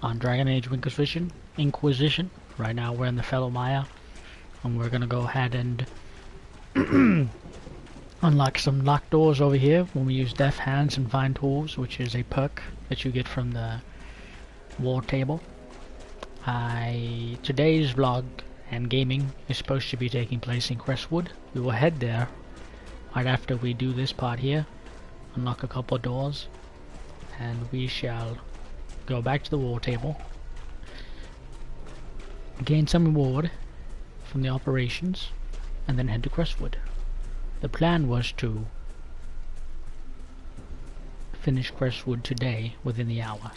on Dragon Age Inquisition. Right now we're in the Fellow Maya, and we're gonna go ahead and unlock some locked doors over here when we use Deft Hands and Find Tools, which is a perk that you get from the war table. Today's vlog and gaming is supposed to be taking place in Crestwood. We will head there right after we do this part here, unlock a couple of doors, and we shall go back to the war table, gain some reward from the operations, and then head to Crestwood. The plan was to finish Crestwood today within the hour.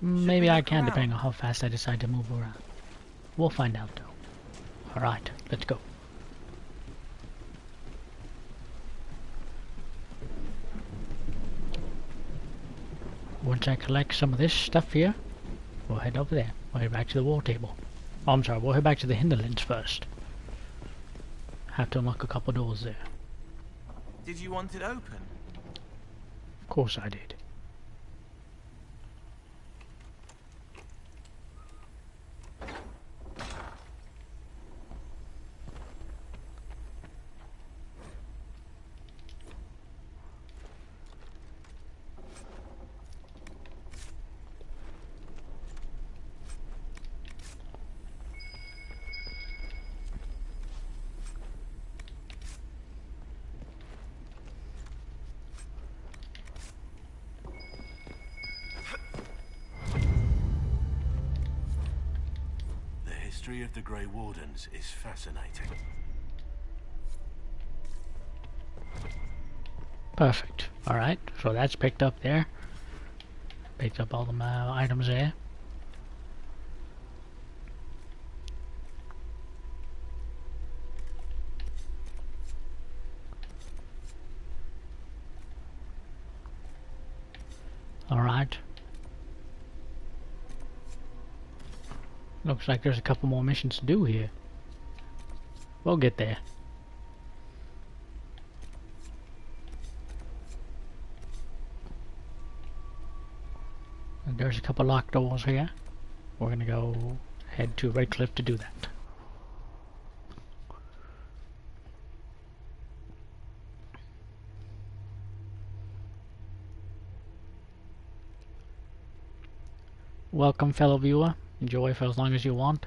Maybe I can, depending on how fast I decide to move around. We'll find out though. Alright, let's go. Once I collect some of this stuff here, we'll head over there. We'll head back to the war table. Oh, I'm sorry, we'll head back to the hinterlands first. Have to unlock a couple doors there. Did you want it open? Of course I did. The history of the Grey Wardens is fascinating. Perfect. Alright, so that's picked up there. Picked up all the items there. Alright. Looks like there's a couple more missions to do here. We'll get there. And there's a couple locked doors here. We're gonna go head to Red Cliff to do that. Welcome, fellow viewer. Enjoy for as long as you want.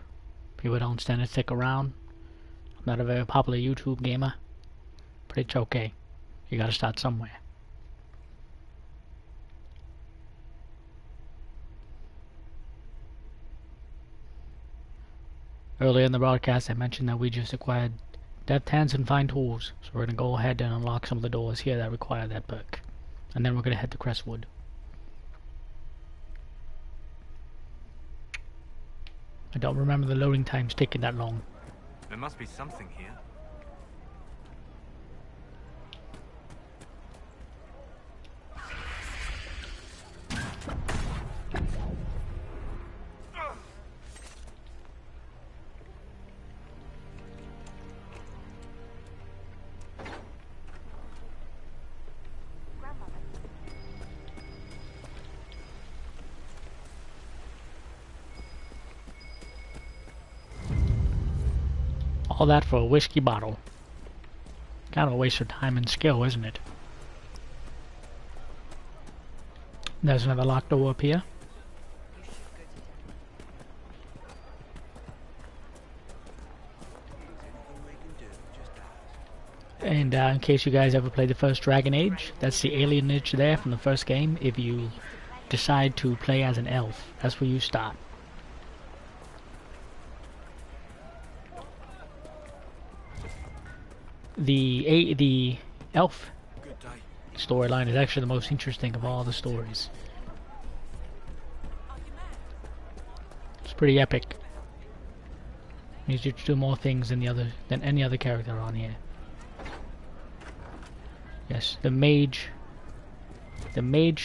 People don't stand to stick around. I'm not a very popular YouTube gamer, but it's okay. You gotta start somewhere. Earlier in the broadcast I mentioned that we just acquired Deft Hands and Find Tools, so we're gonna go ahead and unlock some of the doors here that require that perk. And then we're gonna head to Crestwood. I don't remember the loading times taking that long. There must be something here. All that for a whiskey bottle. Kind of a waste of time and skill, isn't it? There's another locked door up here. And in case you guys ever played the first Dragon Age, that's the alienage there from the first game. If you decide to play as an elf, that's where you start. The elf storyline is actually the most interesting of all the stories. It's pretty epic. Means you to do more things than any other character on here. Yes, the mage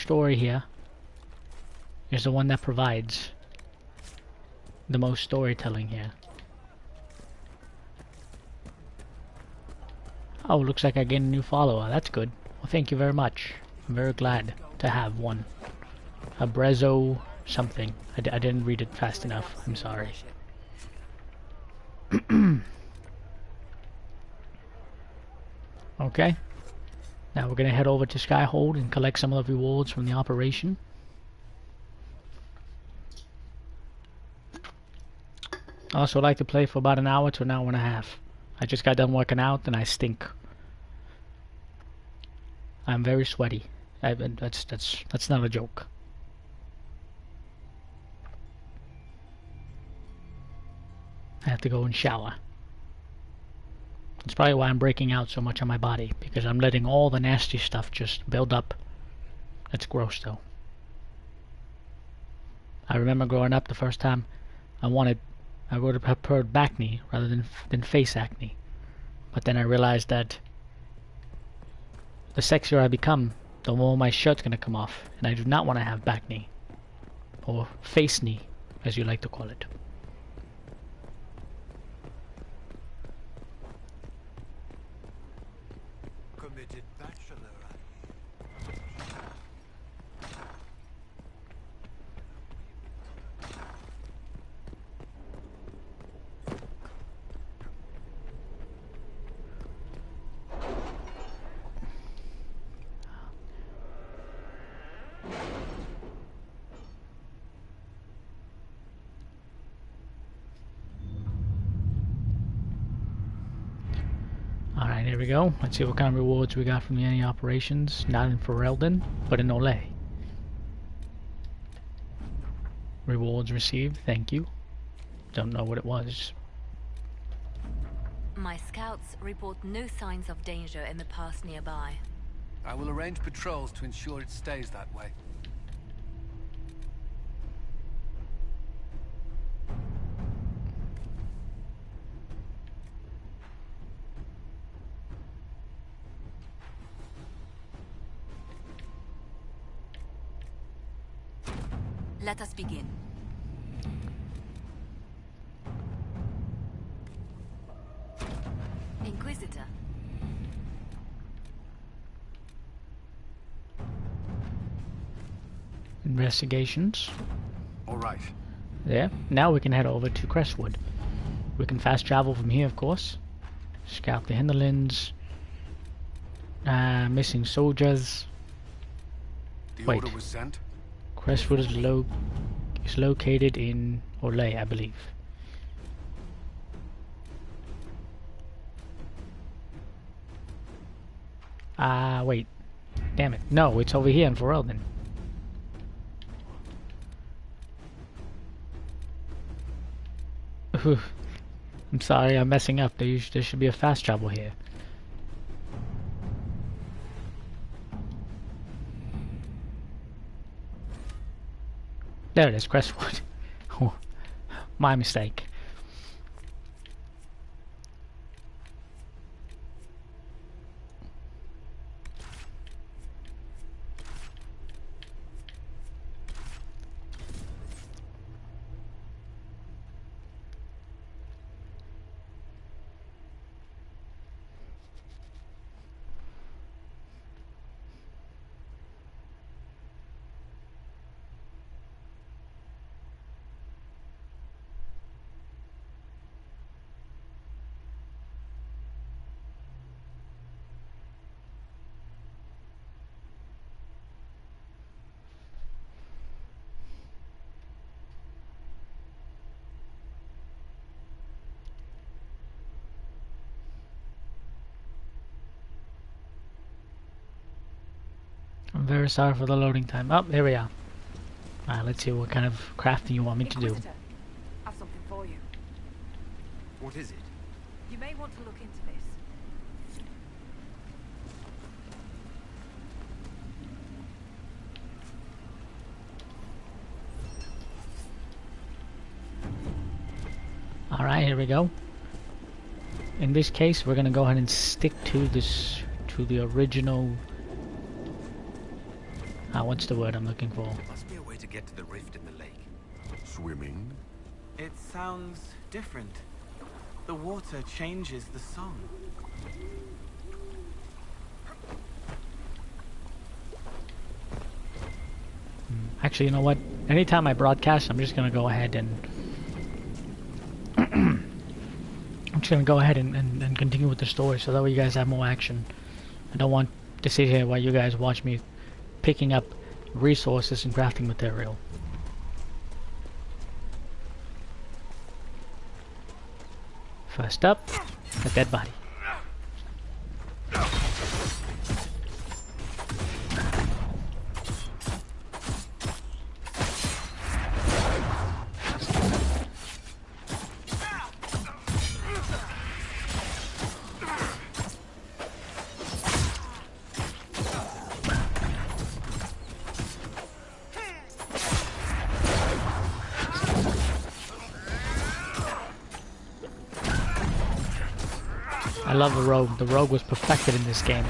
story here is the one that provides the most storytelling here. Oh, looks like I gained a new follower. That's good. Well, thank you very much. I'm very glad to have one. A Brezzo something. I didn't read it fast enough. I'm sorry. Okay. Now we're gonna head over to Skyhold and collect some of the rewards from the operation. I also like to play for about an hour to an hour and a half. I just got done working out and I stink. I'm very sweaty. That's not a joke. I have to go and shower. That's probably why I'm breaking out so much on my body, because I'm letting all the nasty stuff just build up. That's gross though. I remember growing up the first time I would have preferred back knee rather than face acne. But then I realized that the sexier I become, the more my shirt's gonna come off, and I do not want to have back knee. Or face knee, as you like to call it. Committed bachelor. Alright, here we go. Let's see what kind of rewards we got from the enemy operations. Not in Ferelden, but in Olay. Rewards received, thank you. Don't know what it was. My scouts report no signs of danger in the pass nearby. I will arrange patrols to ensure it stays that way. Let us begin. Inquisitor. Investigations. All right. There. Now we can head over to Crestwood. We can fast travel from here, of course. Scout the hinterlands. Missing soldiers. The Wait. order was sent. Crestwood is located in Olay, I believe. Wait. Damn it. No, it's over here in Ferelden. I'm sorry, I'm messing up. There should be a fast travel here. There it is, Crestwood. Oh, my mistake. I'm very sorry for the loading time. Oh, here we are. Alright, let's see what kind of crafting you want me to do. Inquisitor, I have something for you. What is it? You may want to look into this. Alright, here we go. In this case, we're gonna go ahead and stick to the original. What's the word I'm looking for? There must be a way to get to the rift in the lake. Swimming? It sounds different. The water changes the song. Actually, you know what? Anytime I broadcast, I'm just gonna go ahead and I'm just gonna go ahead and continue with the story, so that way you guys have more action. I don't want to sit here while you guys watch me picking up resources and crafting material. First up, a dead body. I love the rogue. The rogue was perfected in this game.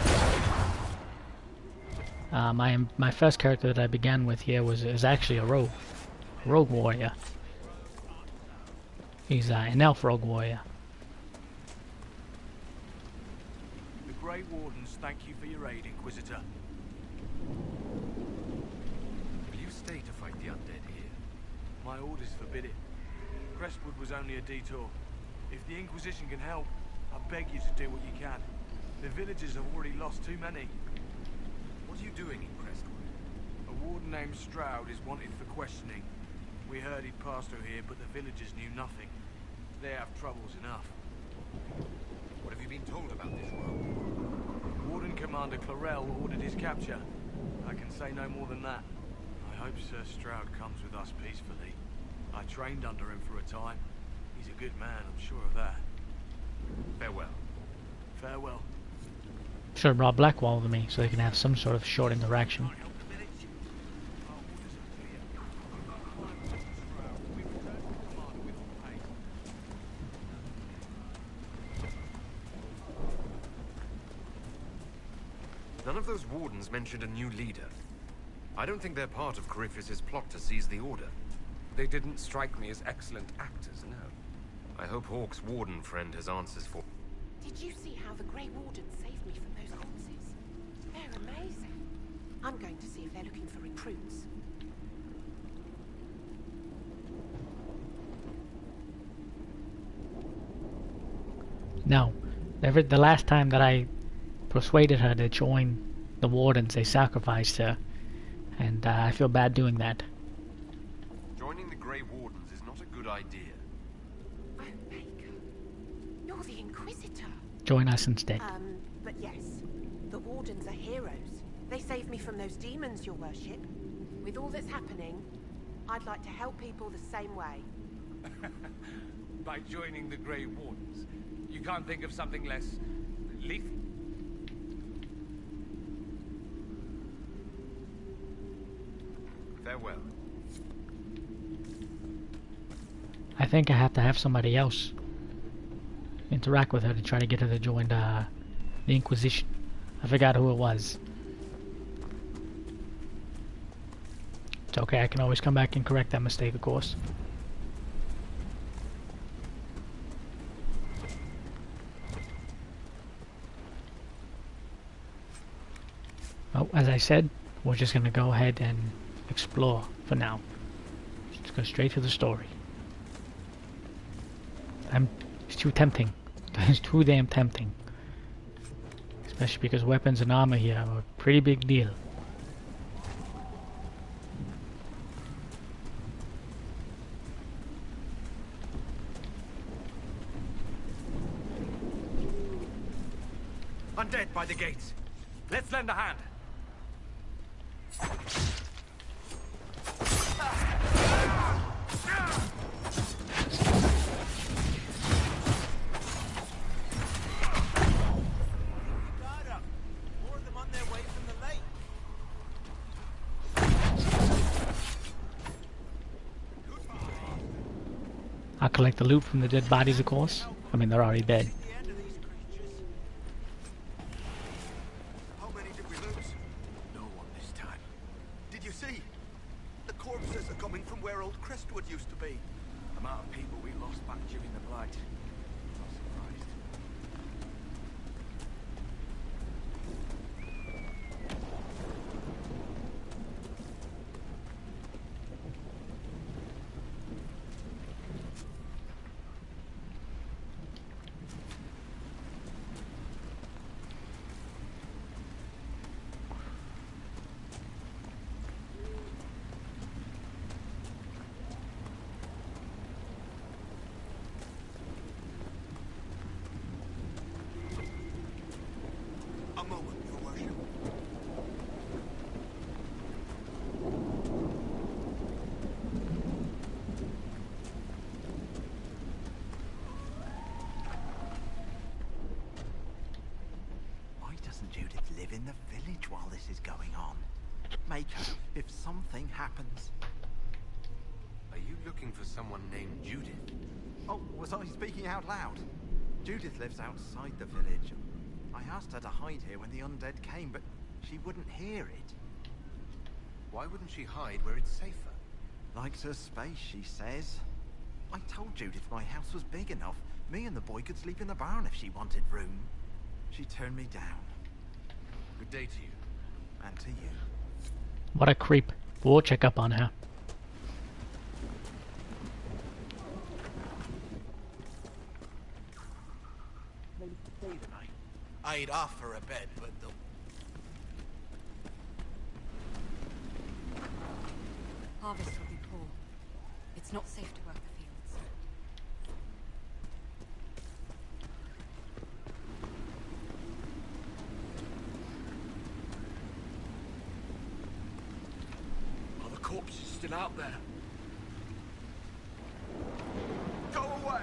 My first character that I began with here is actually a rogue warrior. He's an elf rogue warrior. The Grey Wardens thank you for your aid, Inquisitor. Will you stay to fight the undead here? My orders forbid it. Crestwood was only a detour. If the Inquisition can help, I beg you to do what you can. The villagers have already lost too many. What are you doing in Crestwood? A warden named Stroud is wanted for questioning. We heard he'd passed through here, but the villagers knew nothing. They have troubles enough. What have you been told about this rogue? Warden Commander Clarel ordered his capture. I can say no more than that. I hope Sir Stroud comes with us peacefully. I trained under him for a time. He's a good man, I'm sure of that. Farewell. Farewell. Should have brought Blackwall with me so they can have some sort of short interaction. None of those wardens mentioned a new leader. I don't think they're part of Corypheus's plot to seize the Order. They didn't strike me as excellent actors, no. I hope Hawke's warden friend has answers for... Did you see how the Grey Wardens saved me from those corpses? They're amazing. I'm going to see if they're looking for recruits. No. The last time that I persuaded her to join the Wardens, they sacrificed her. And I feel bad doing that. Joining the Grey Wardens is not a good idea. Oh, Baker. You're the Inquisitor. Join us instead. But yes. The Wardens are heroes. They saved me from those demons, your worship. With all that's happening, I'd like to help people the same way. By joining the Grey Wardens. You can't think of something less... lethal? Farewell. I think I have to have somebody else interact with her to try to get her to join the Inquisition. I forgot who it was. It's okay, I can always come back and correct that mistake, of course. Oh, as I said, we're just gonna go ahead and explore for now. Just go straight to the story. It's too tempting. It's too damn tempting. Especially because weapons and armor here are a pretty big deal. Undead by the gates. Let's lend a hand. I'll collect the loot from the dead bodies, of course. I mean, they're already dead. How many did we lose? No one this time. Did you see? The corpses are coming from where old Crestwood used to be. The amount of people we lost back during the Blight. Not surprised. A moment, Your Worship. Why doesn't Judith live in the village while this is going on? Make her, if something happens. Are you looking for someone named Judith? Oh, was I speaking out loud? Judith lives outside the village. I asked her to hide here when the undead came, but she wouldn't hear it. Why wouldn't she hide where it's safer? Likes her space, she says. I told Judith my house was big enough. Me and the boy could sleep in the barn if she wanted room. She turned me down. Good day to you. And to you. What a creep. We'll check up on her. I'd offer a bed, but the... Harvest will be poor. It's not safe to work the fields. Are the corpses still out there? Go away!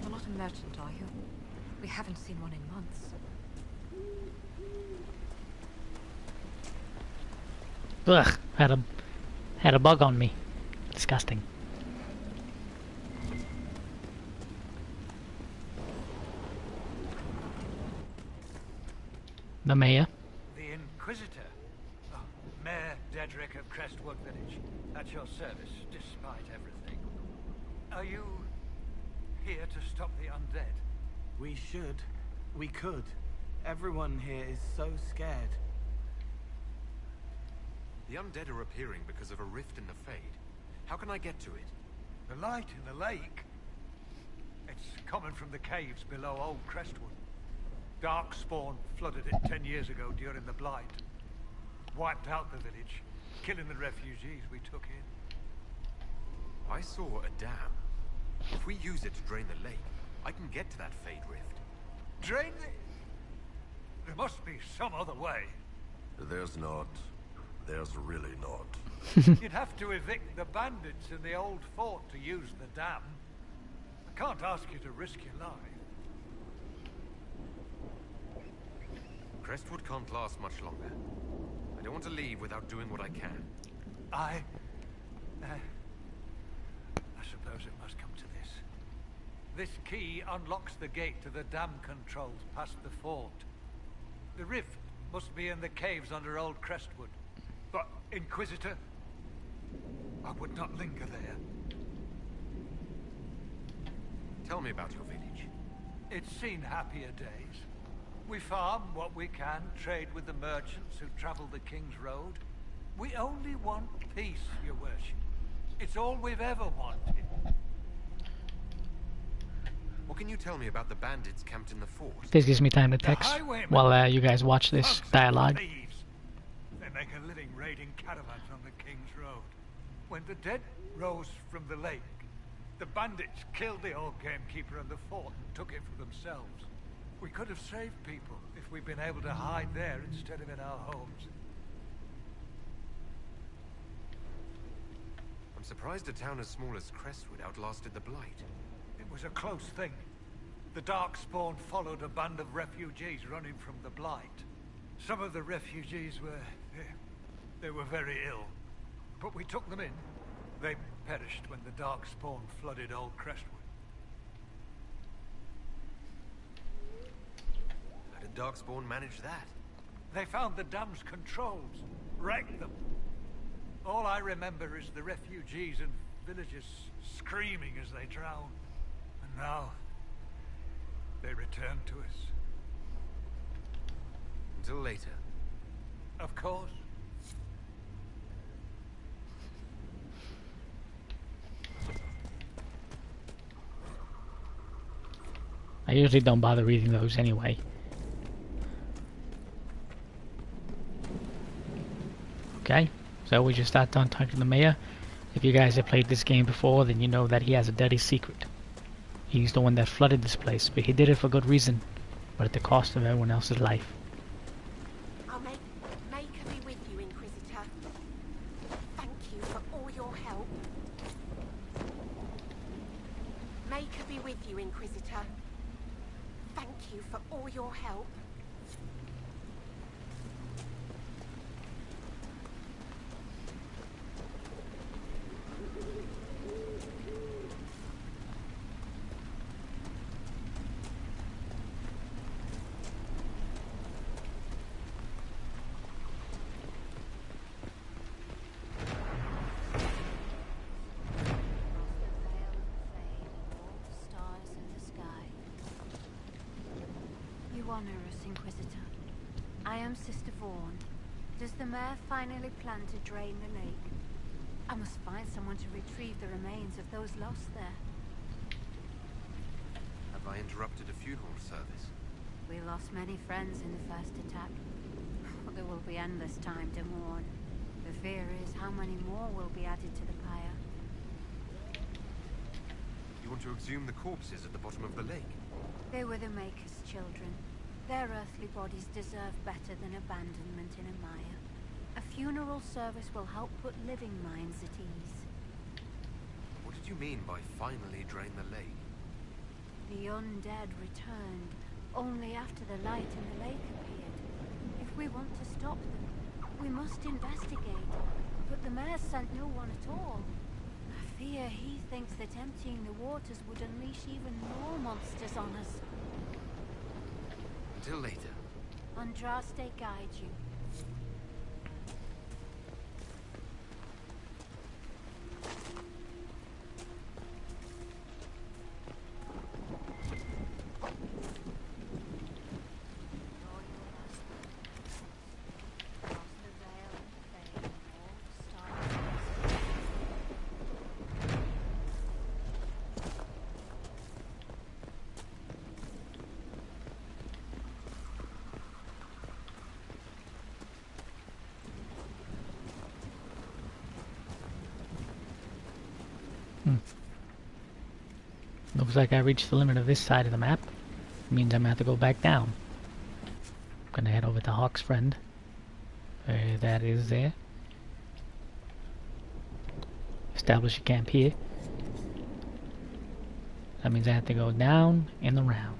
You're not a merchant, are you? We haven't seen one in months. Ugh, had a bug on me. Disgusting. The mayor. The Inquisitor. Oh, Mayor Dedrick of Crestwood Village. At your service, despite everything. Are you here to stop the undead? We should. We could. Everyone here is so scared. The undead are appearing because of a rift in the Fade. How can I get to it? The light in the lake? It's coming from the caves below Old Crestwood. Darkspawn flooded it 10 years ago during the Blight. Wiped out the village, killing the refugees we took in. I saw a dam. If we use it to drain the lake, I can get to that Fade rift. Drain the... There must be some other way. There's not. There's really not. You'd have to evict the bandits in the old fort to use the dam. I can't ask you to risk your life. Crestwood can't last much longer. I don't want to leave without doing what I can. I suppose it must come to this. This key unlocks the gate to the dam controls past the fort. The rift must be in the caves under Old Crestwood. But, Inquisitor, I would not linger there. Tell me about your village. It's seen happier days. We farm what we can, trade with the merchants who travel the King's Road. We only want peace, Your Worship. It's all we've ever wanted. What can you tell me about the bandits camped in the fort? This gives me time to text while you guys watch this dialogue. They make a living raiding caravans on the King's Road. When the dead rose from the lake, the bandits killed the old gamekeeper in the fort and took it for themselves. We could have saved people if we'd been able to hide there instead of in our homes. I'm surprised a town as small as Crestwood outlasted the Blight. It was a close thing. The Darkspawn followed a band of refugees running from the Blight. Some of the refugees were... they were very ill. But we took them in. They perished when the Darkspawn flooded Old Crestwood. How did Darkspawn manage that? They found the dam's controls, wrecked them. All I remember is the refugees and villagers screaming as they drowned. And now, they return to us. Until later. Of course. I usually don't bother reading those anyway. Okay, so we just start on talking to the mayor. If you guys have played this game before, then you know that he has a dirty secret. He's the one that flooded this place, but he did it for good reason, but at the cost of everyone else's life. I'll make her be with you, Inquisitor. Thank you for all your help. Make her be with you, Inquisitor. Thank you for all your help. Honor us, Inquisitor. I am Sister Vaughn. Does the mayor finally plan to drain the lake? I must find someone to retrieve the remains of those lost there. Have I interrupted a funeral service? We lost many friends in the first attack. There will be endless time to mourn. The fear is how many more will be added to the pyre. You want to exhume the corpses at the bottom of the lake? They were the Maker's children. Their earthly bodies deserve better than abandonment in a mire. A funeral service will help put living minds at ease. What did you mean by finally drain the lake? The undead returned only after the light in the lake appeared. If we want to stop them, we must investigate. But the mayor sent no one at all. I fear he thinks that emptying the waters would unleash even more monsters on us. Until later. Andraste guide you. Looks like I reached the limit of this side of the map. It means I'm gonna have to go back down. I'm gonna head over to Hawk's friend. That is there. Establish a camp here. That means I have to go down and around.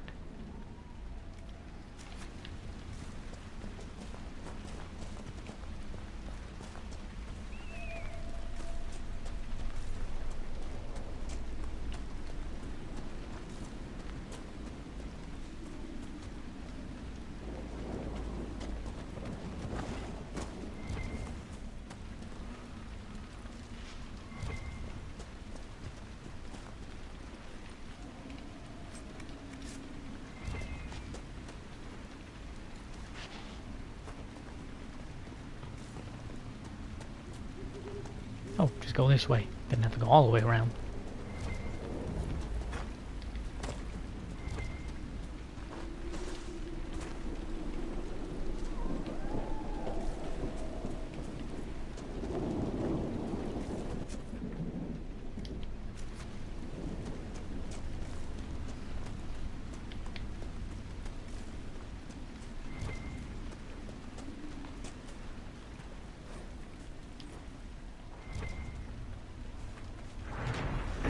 Oh, just go this way. Didn't have to go all the way around.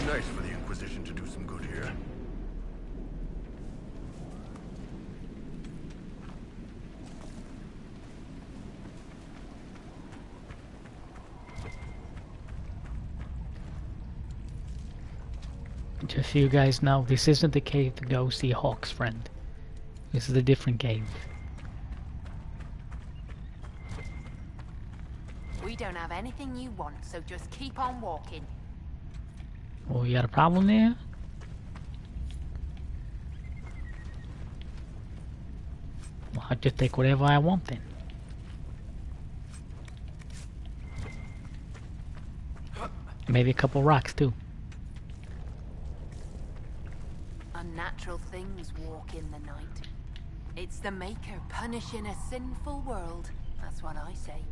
Nice for the Inquisition to do some good here. Just so you guys know, this isn't the cave to go see Hawk's friend. This is a different cave. We don't have anything you want, so just keep on walking. Oh, you got a problem there? Well, I'll just take whatever I want then. Maybe a couple rocks too. Unnatural things walk in the night. It's the Maker punishing a sinful world. That's what I say.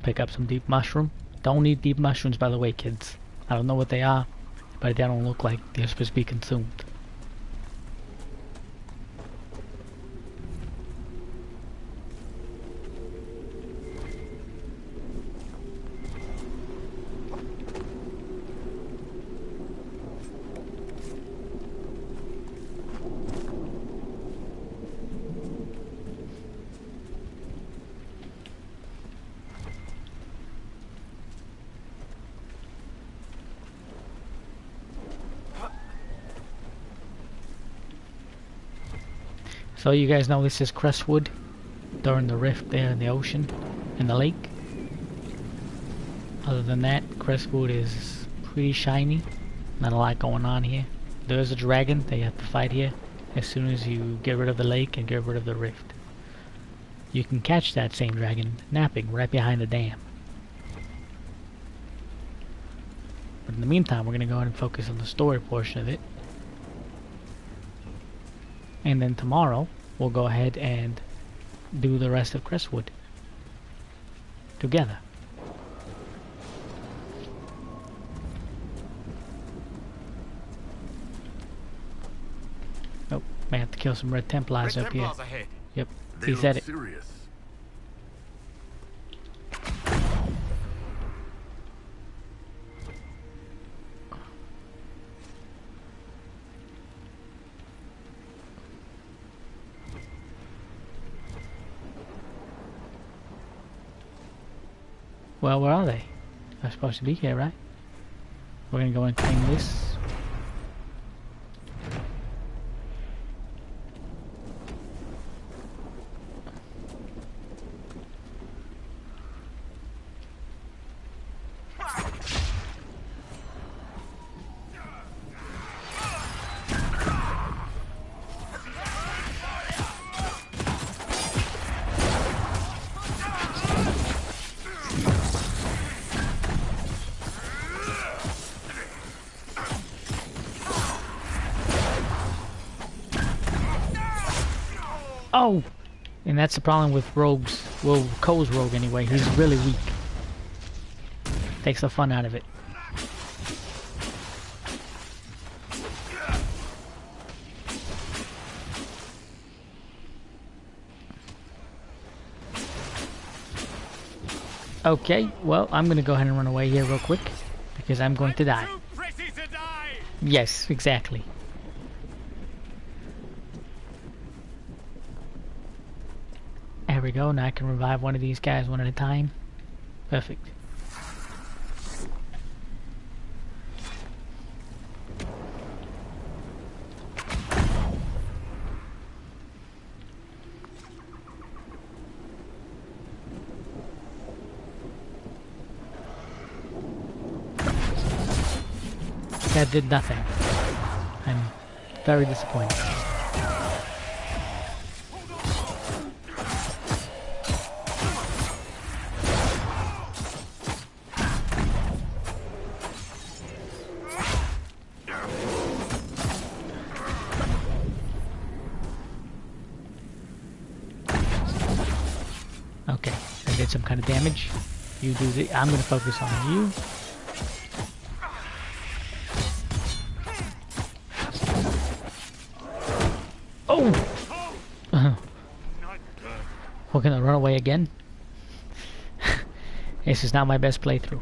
pick up some deep mushroom. Don't eat deep mushrooms, by the way, kids. I don't know what they are, but they don't look like they're supposed to be consumed. So you guys know this is Crestwood during the rift there in the ocean, in the lake. Other than that, Crestwood is pretty shiny. Not a lot going on here. There's a dragon that you have to fight here as soon as you get rid of the lake and get rid of the rift. You can catch that same dragon napping right behind the dam. But in the meantime, we're going to go ahead and focus on the story portion of it. And then tomorrow, we'll go ahead and do the rest of Crestwood together. Oh, may have to kill some Red Templars up here. Ahead. Yep, he said it. Serious. Well, where are they? They're supposed to be here, right? We're gonna go and claim this. Oh! And that's the problem with rogues. Well, Cole's rogue anyway. He's really weak. Takes the fun out of it. Okay, well, I'm gonna go ahead and run away here real quick. Because I'm going to die. Yes, exactly. There we go, now I can revive one of these guys one at a time. Perfect. That did nothing. I'm very disappointed. Okay, I did some kind of damage. You do the. I'm gonna focus on you. Oh! We're gonna run away again? This is not my best playthrough.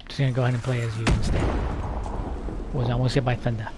Just gonna go ahead and play as you instead. Was almost hit by thunder.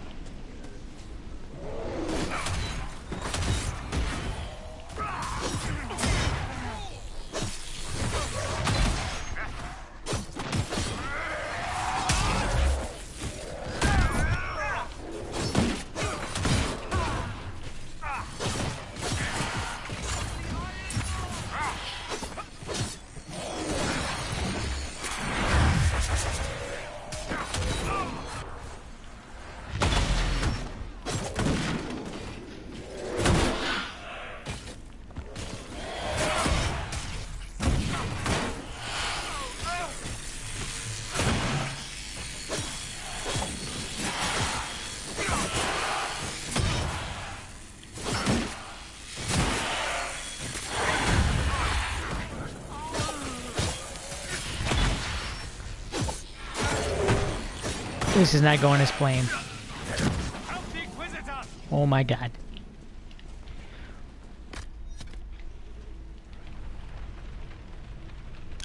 This is not going as planned. Help the Inquisitors! Oh my god.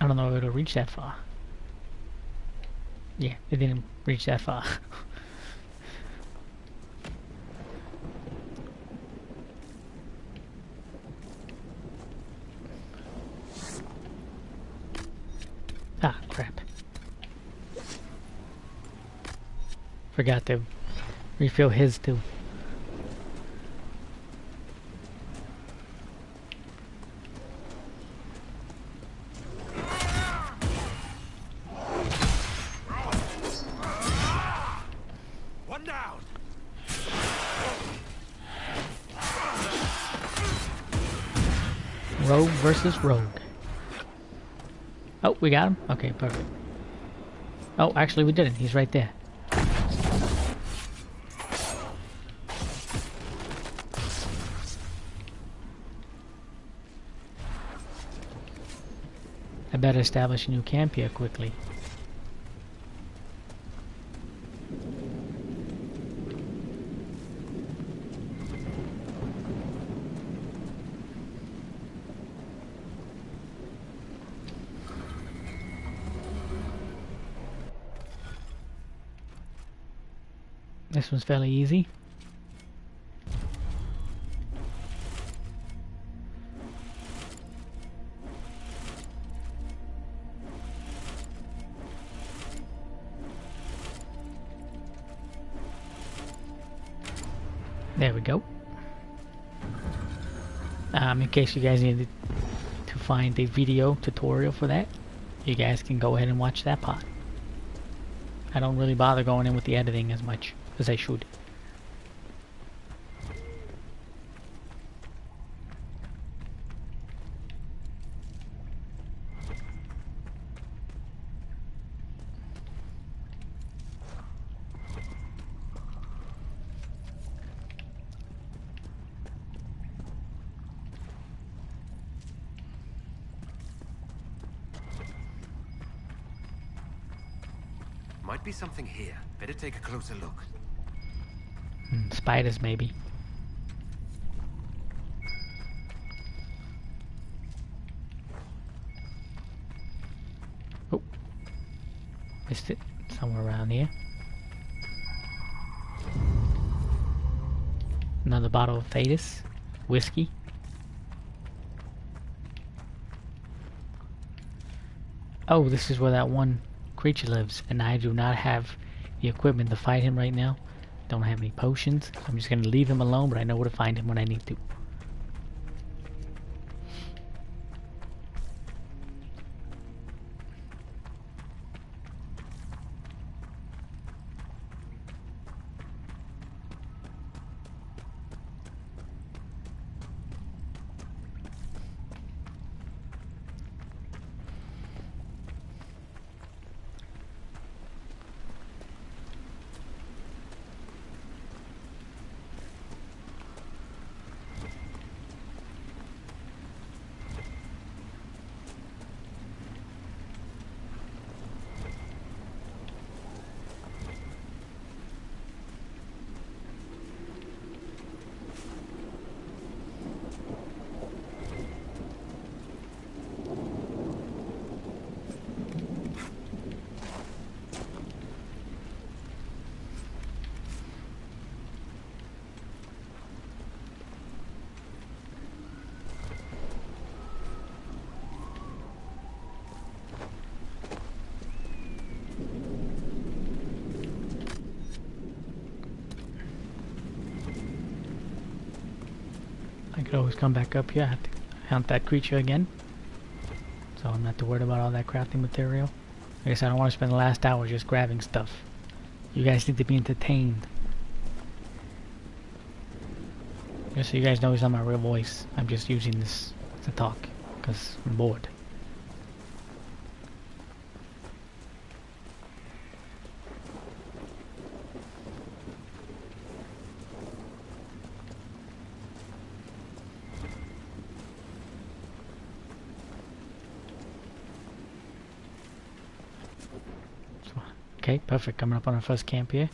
I don't know if it'll reach that far. Yeah, it didn't reach that far. Ah, crap. Forgot to refill his too. One down. Rogue versus rogue. Oh, we got him? Okay, perfect. Oh, actually we didn't. He's right there. I better establish a new camp here quickly. This one's fairly easy. There we go. In case you guys needed to find a video tutorial for that, you guys can go ahead and watch that part. I don't really bother going in with the editing as much as I should. Might be something here. Better take a closer look. Spiders, maybe. Oh. Missed it. Somewhere around here. Another bottle of Thetis. Whiskey. Oh, this is where that one creature lives, and I do not have the equipment to fight him right now. Don't have any potions. I'm just gonna leave him alone, but I know where to find him when I need to. I could always come back up here. I have to hunt that creature again. So I'm not too worried about all that crafting material. I guess I don't want to spend the last hour just grabbing stuff. You guys need to be entertained. Just so you guys know it's not my real voice. I'm just using this to talk because I'm bored. Okay, perfect. Coming up on our first camp here.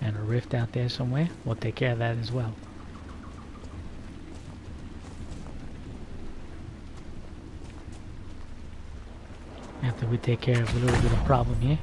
And a rift out there somewhere. We'll take care of that as well. After we take care of a little bit of problem here.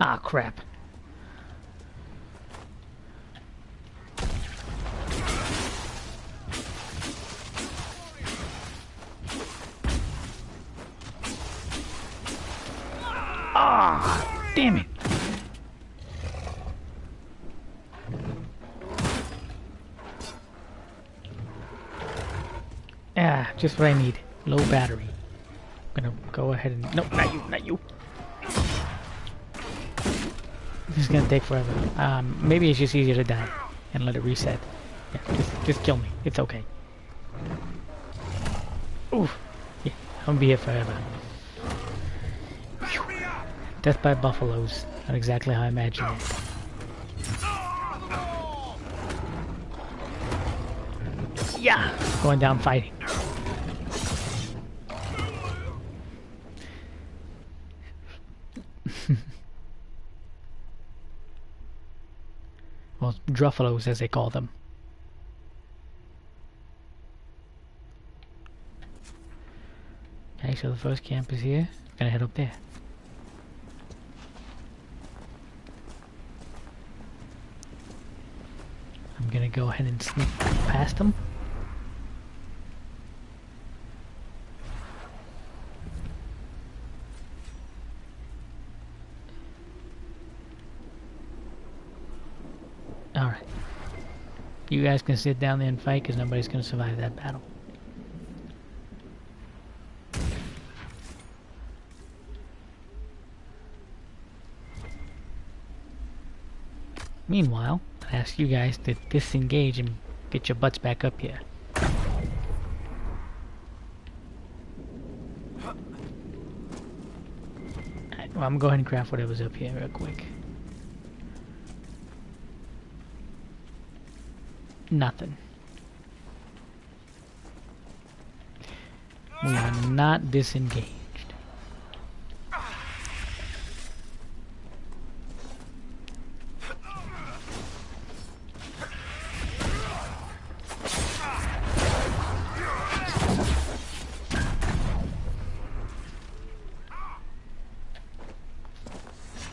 Ah, crap. Ah, damn it. Ah, just what I need. Low battery. I'm gonna go ahead and... Nope, not you, not you. This is gonna take forever. Maybe it's just easier to die and let it reset. Yeah, just kill me. It's okay. Oof. Yeah, I'm gonna be here forever. Whew. Death by buffaloes. Not exactly how I imagined it. Yeah, going down fighting. Well, druffalos as they call them. Okay, so the first camp is here. Gonna head up there. I'm gonna go ahead and sneak past them. Alright. You guys can sit down there and fight because nobody's going to survive that battle. Meanwhile, I ask you guys to disengage and get your butts back up here. Alright, well, I'm going to go ahead and craft whatever's up here real quick. Nothing. We are not disengaged.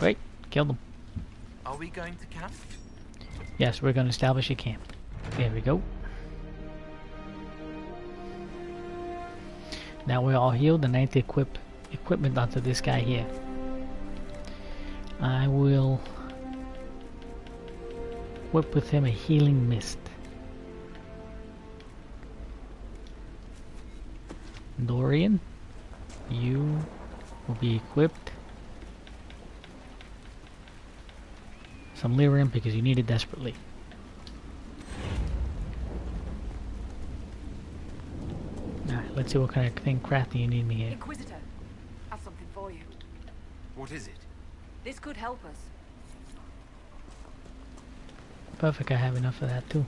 Great, killed them. Are we going to camp? Yes, we're going to establish a camp. There we go. Now we're all healed, and I need to equip equipment onto this guy here. I will equip with him a healing mist. Dorian, you will be equipped some lyrium because you need it desperately. Alright, let's see what kind of thing crafting you need me here. Inquisitor, have something for you. What is it? This could help us. Perfect, I have enough of that too.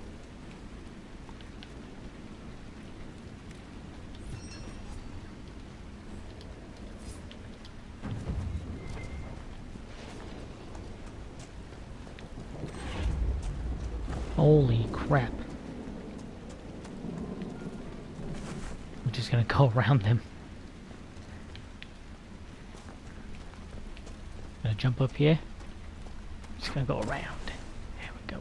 Holy crap. I'm just gonna go around them. Gonna jump up here. Just gonna go around. There we go.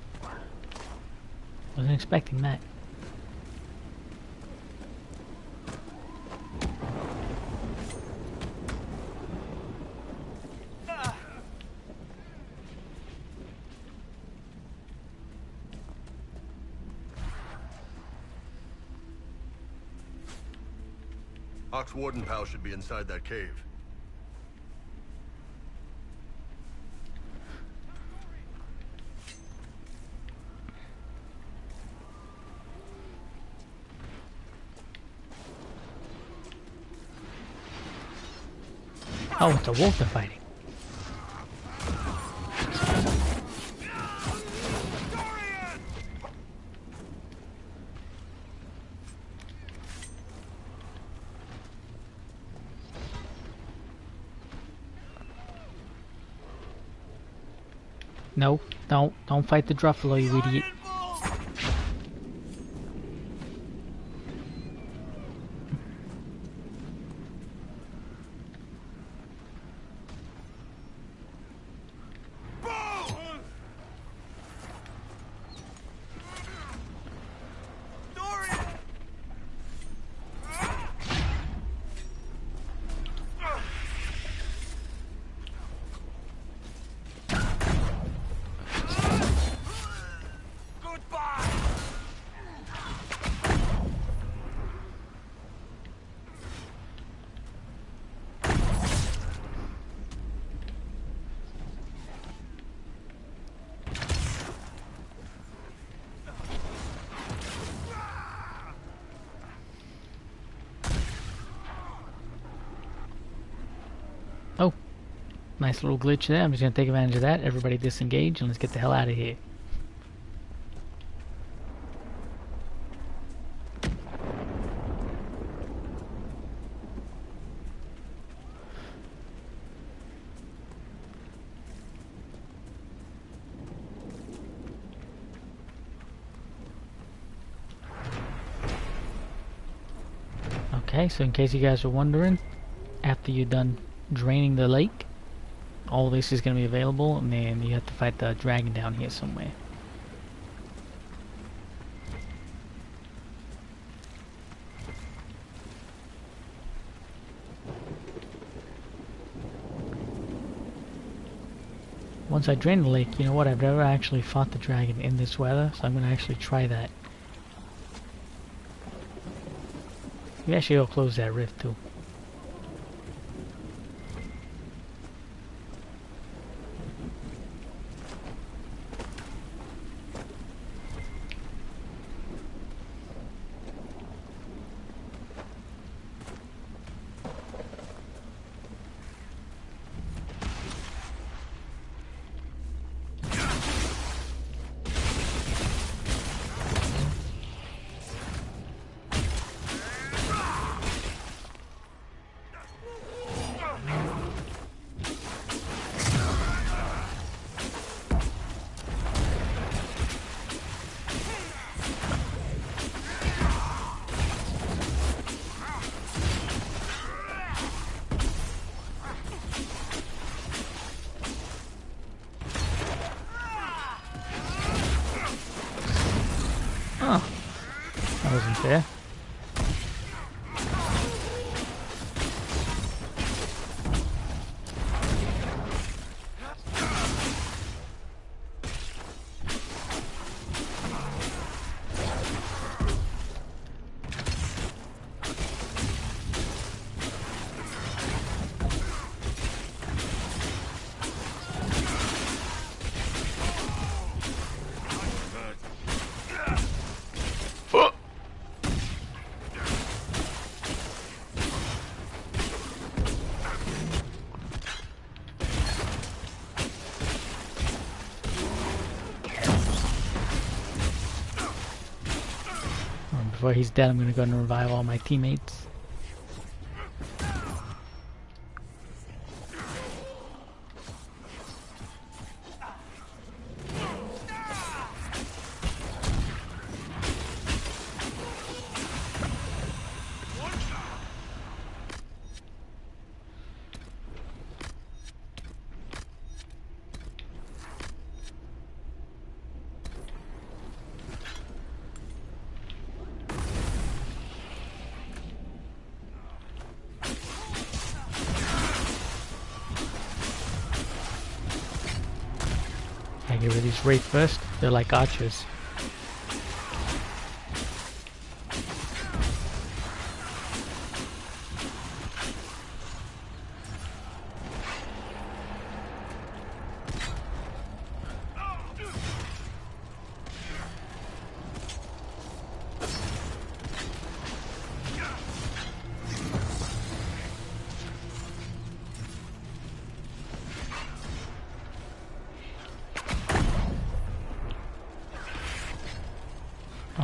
Wasn't expecting that. Hawk's warden pal should be inside that cave. Oh, it's a wolf they're fighting. No, don't fight the Druffalo, you idiot. Oh, nice little glitch there. I'm just going to take advantage of that. Everybody disengage and let's get the hell out of here. Okay, so in case you guys are wondering, after you're done draining the lake, all this is going to be available, and then you have to fight the dragon down here somewhere. Once I drain the lake, you know what, I've never actually fought the dragon in this weather, so I'm going to actually try that. Maybe actually I'll close that rift too. Oh, that wasn't fair. Before he's dead, I'm gonna go and revive all my teammates. I get rid of these wraith first. They're like archers.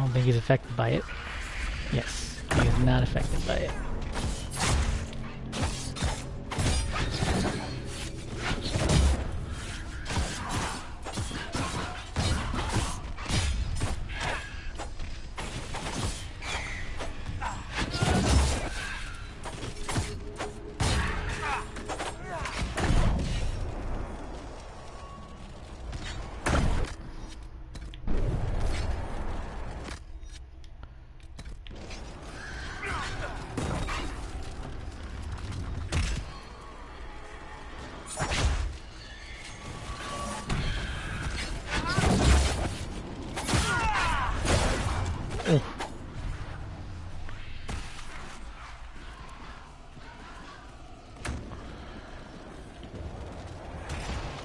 don't think he's affected by it. Yes, he is not affected by it.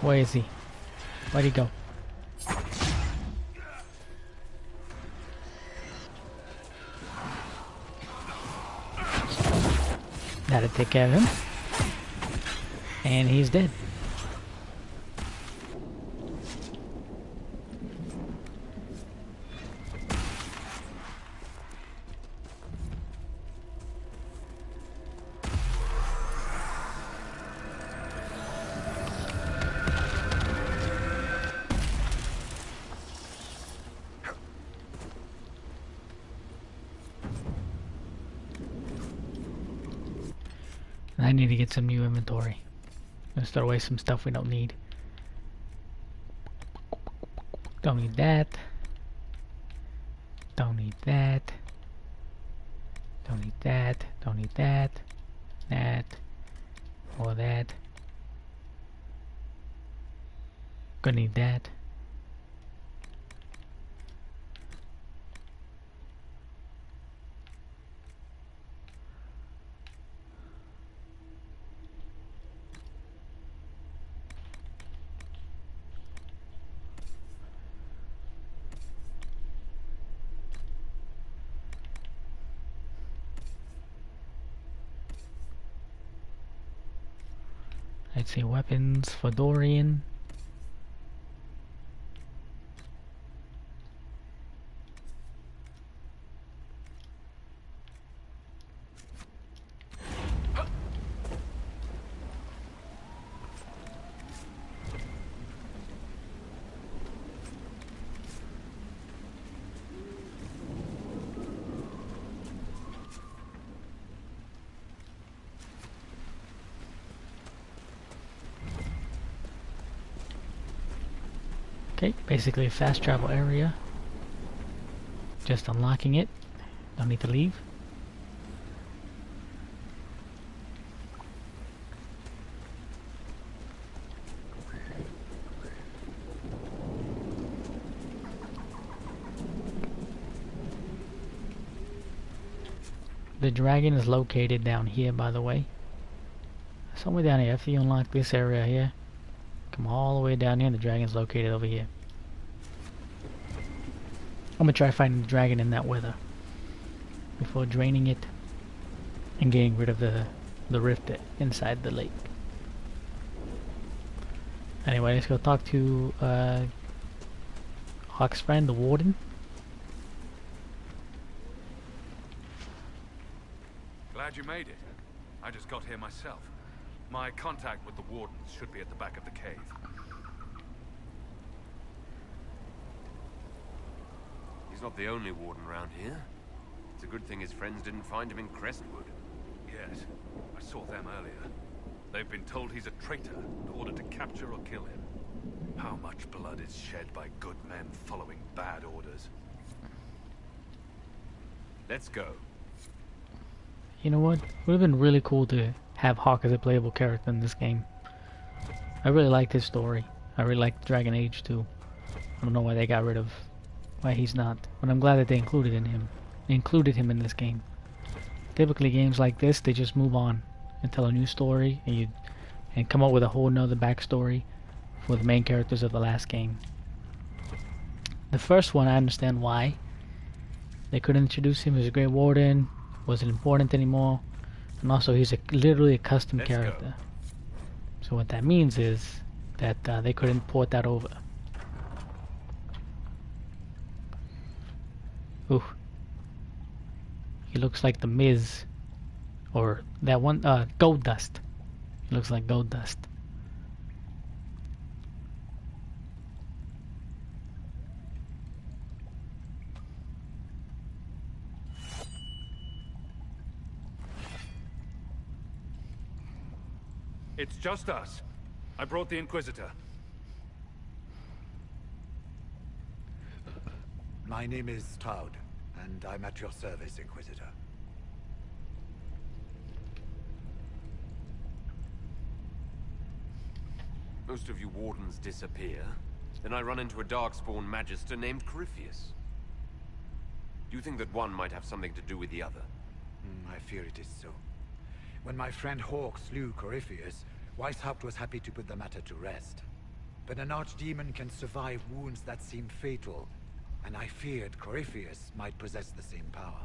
Where is he? Where'd he go? That'll take care of him. And he's dead. I need to get some new inventory. Let's throw away some stuff we don't need. Don't need that. Don't need that. Don't need that. Don't need that. That. Or that. Gonna need that. I'd say weapons for Dorian. Okay, basically a fast travel area. Just unlocking it. Don't need to leave. The dragon is located down here, by the way. Somewhere down here. After you unlock this area here, come all the way down here. The dragon's located over here. I'm gonna try finding the dragon in that weather before draining it and getting rid of the rift inside the lake. Anyway, let's go talk to Hawk's friend, the warden. Glad you made it. I just got here myself. My contact with the wardens should be at the back of the cave. He's not the only warden around here. It's a good thing his friends didn't find him in Crestwood. Yes, I saw them earlier. They've been told he's a traitor and ordered to capture or kill him. How much blood is shed by good men following bad orders? Let's go. You know what? It would have been really cool to have Hawk as a playable character in this game. I really liked his story. I really liked Dragon Age too. I don't know why they got rid of why he's not, but I'm glad that they included him in this game. Typically games like this, they just move on and tell a new story and come up with a whole nother backstory for the main characters of the last game. The first one, I understand why they couldn't introduce him as a Grey Warden, wasn't important anymore, and also he's literally a custom character. So what that means is that they couldn't port that over. Ooh. He looks like the Miz. Or that one, Gold Dust. He looks like Gold Dust. It's just us. I brought the Inquisitor. My name is Stroud, and I'm at your service, Inquisitor. Most of you wardens disappear. Then I run into a darkspawn magister named Corypheus. Do you think that one might have something to do with the other? I fear it is so. When my friend Hawk slew Corypheus, Weishaupt was happy to put the matter to rest. But an archdemon can survive wounds that seem fatal, and I feared Corypheus might possess the same power.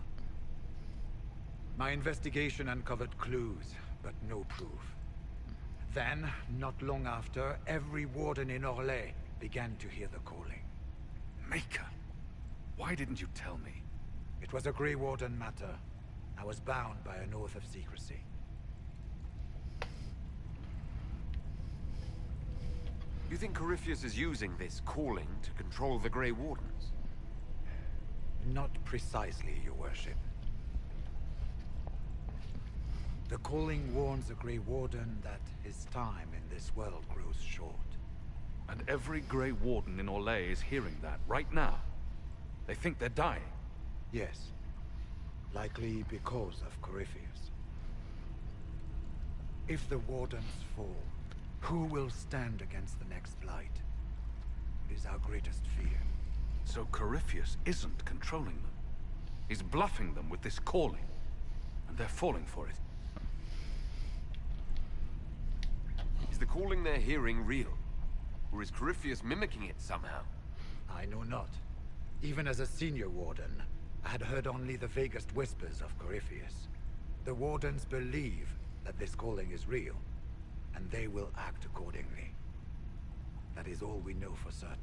My investigation uncovered clues, but no proof. Then, not long after, every warden in Orlais began to hear the calling. Maker, why didn't you tell me? It was a Grey Warden matter. I was bound by an oath of secrecy. You think Corypheus is using this calling to control the Grey Wardens? Not precisely, Your Worship. The calling warns the Grey Warden that his time in this world grows short. And every Grey Warden in Orlais is hearing that right now. They think they're dying. Yes. Likely because of Corypheus. If the Wardens fall, who will stand against the next Blight? It is our greatest fear. So Corypheus isn't controlling them. He's bluffing them with this calling. And they're falling for it. Is the calling they're hearing real? Or is Corypheus mimicking it somehow? I know not. Even as a senior Warden, I had heard only the vaguest whispers of Corypheus. The Wardens believe that this calling is real, and they will act accordingly. That is all we know for certain.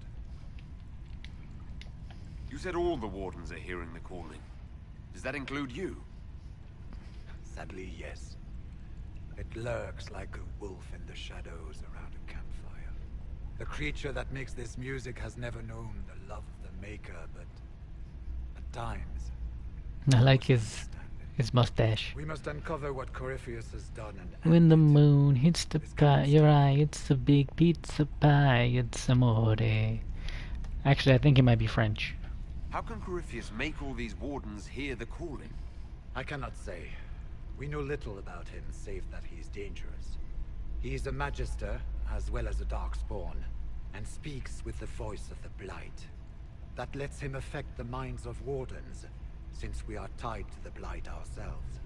You said all the Wardens are hearing the calling. Does that include you? Sadly, yes. It lurks like a wolf in the shadows around a campfire. The creature that makes this music has never known the love of the Maker, but at times... I like his mustache. We must uncover what Corypheus has done and... When the moon hits the pie, your eye, it's a big pizza pie, it's amore. Actually, I think he might be French. How can Corypheus make all these Wardens hear the calling? I cannot say. We know little about him, save that he is dangerous. He is a Magister, as well as a Darkspawn, and speaks with the voice of the Blight. That lets him affect the minds of Wardens, since we are tied to the Blight ourselves.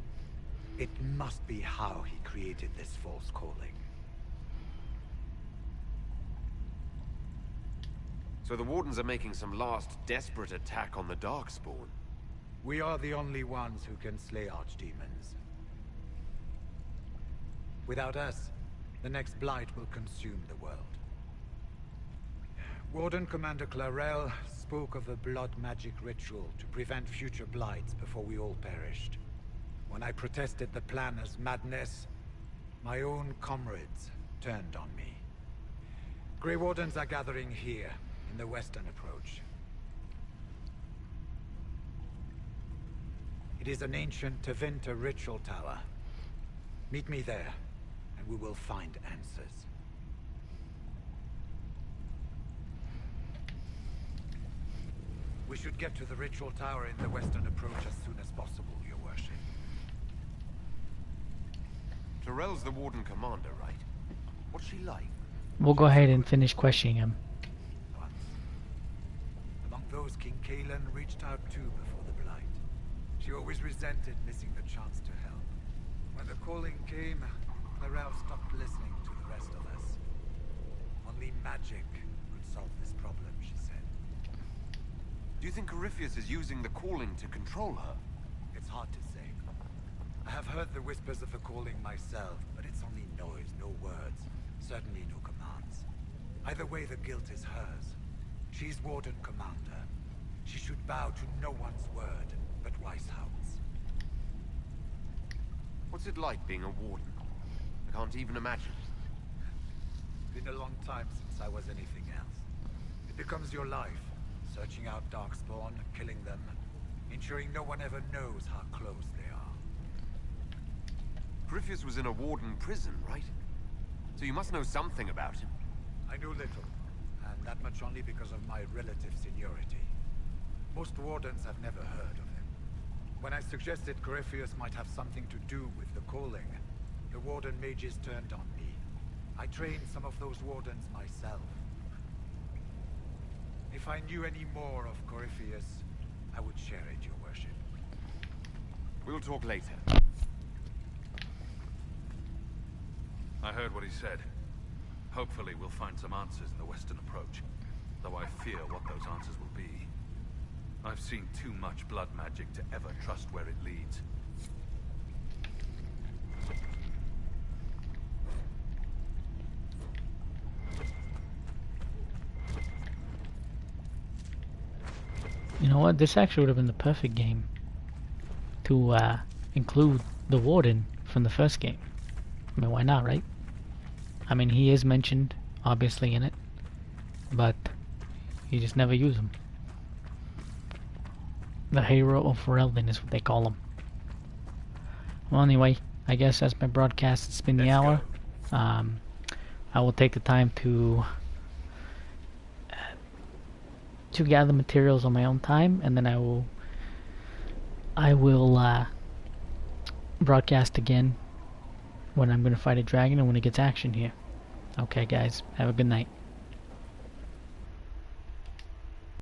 It must be how he created this false calling. So the Wardens are making some last desperate attack on the Darkspawn. We are the only ones who can slay archdemons. Without us, the next Blight will consume the world. Warden Commander Clarel spoke of a blood magic ritual to prevent future Blights before we all perished. When I protested the plan as madness, my own comrades turned on me. Grey Wardens are gathering here, in the western approach. It is an ancient Tevinter ritual tower. Meet me there, and we will find answers. We should get to the ritual tower in the western approach as soon as possible, Your Worship. Clarel's the Warden Commander, right? What's she like? We'll go ahead and finish questioning him. Among those, King Kalen reached out to before the Blight. She always resented missing the chance to help. When the calling came, Clarel stopped listening to the rest of us. Only magic could solve this problem, she said. Do you think Corypheus is using the calling to control her? It's hard to say. I have heard the whispers of the calling myself, but it's only noise, no words. Certainly no commands. Either way, the guilt is hers. She's Warden Commander. She should bow to no one's word but Weishaupt's. What's it like being a warden? I can't even imagine. Been a long time since I was anything else. It becomes your life, searching out Darkspawn, killing them, ensuring no one ever knows how close they are. Corypheus was in a warden prison, right? So you must know something about him. I knew little, and that much only because of my relative seniority. Most wardens have never heard of him. When I suggested Corypheus might have something to do with the calling, the warden mages turned on me. I trained some of those wardens myself. If I knew any more of Corypheus, I would share it, your worship. We'll talk later. I heard what he said. Hopefully we'll find some answers in the western approach, though I fear what those answers will be. I've seen too much blood magic to ever trust where it leads. You know what? This actually would have been the perfect game to include the warden from the first game. I mean, why not, right? I mean, he is mentioned, obviously, in it, but you just never use him. The hero of Ferelden is what they call him. Well, anyway, I guess that's my broadcast. It's been the hour. I will take the time to gather materials on my own time, and then I will broadcast again when I'm going to fight a dragon and when it gets action here. Okay guys, have a good night.